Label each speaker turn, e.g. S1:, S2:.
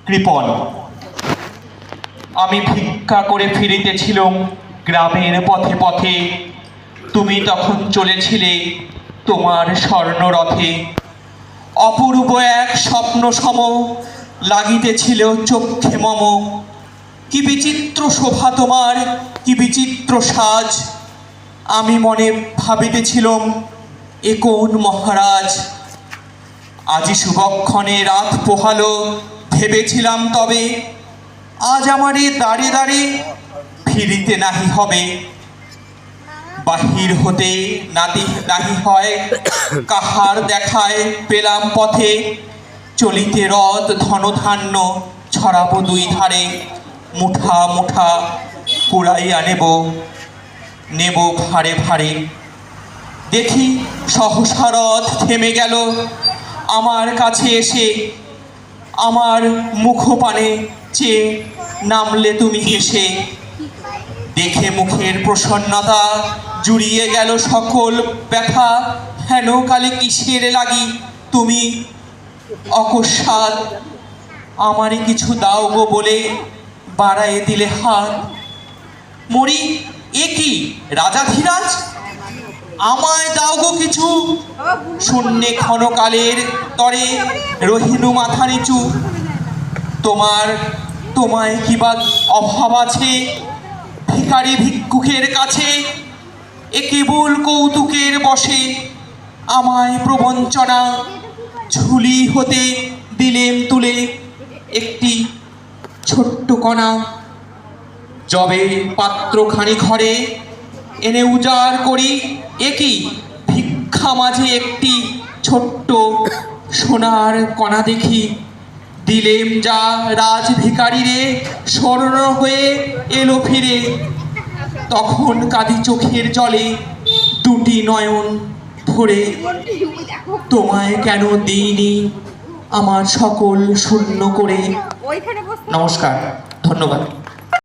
S1: কৃপণ। আমি ভিক্ষা করে ফিরিতেছিলাম গ্রামের পথে পথে, তুমি তখন চলেছিলে তোমার স্বর্ণরথে। অপূর্ব এক স্বপ্ন সম লাগিতেছিল চক্ষে মম। কি বিচিত্র শোভা তোমার, কি বিচিত্র সাজ। আমি মনে ভাবিতেছিলাম, এ কোন মহারাজ। আজি শুভক্ষণে রাত পোহালো, ভেবেছিলাম তবে আজ আমারে দাঁড়ে দাঁড়ে ফিরিতে নাহি হবে। বাহির হতে নাহি হয় কাহার দেখায় পেলাম পথে। চলিতে রথ ধনধান্য ছড়াবো দুই ধারে, মুঠা মুঠা কুড়াইয়া নেব ভারে ভারে। দেখি সহসা রথ থেমে গেল আমার কাছে এসে। আমার মুখপানে চেয়ে নামলে তুমি হেসে। দেখে মুখের প্রসন্নতা জুড়িয়ে গেল সকল ব্যথা। হেন কালে কিসের লাগি তুমি অকস্মাৎ আমারে কিছু দাও গো বলে বাড়াইয়ে দিলে হাত। মরি, এ কি রাজাধিরাজ, আমায় দাও গো কিছু। শূন্যে ক্ষণকালের তরে রহিনু মাথা নিচু। তোমায় কি বা অভাব আছে ভিখারি ভিক্ষুকের কাছে। এ কেবল কৌতুকের বসে আমায় প্রবঞ্চনা। ঝুলি হতে দিলেম তুলে একটি ছোট্ট কণা। যবে পাত্রখানি ঘরে এনে উজাড় করি, এ কি ভিক্ষা মাঝে একটি ছোট্ট সোনার কণা দেখি। দিলেম যা রাজ ভিখারিরে, স্মরণ হয়ে এলো ফিরে। তখন কাঁদি চোখের জলে দুটি নয়ন ভরে। তোমায় কেন দিইনি আমার সকল শূন্য করে। নমস্কার, ধন্যবাদ।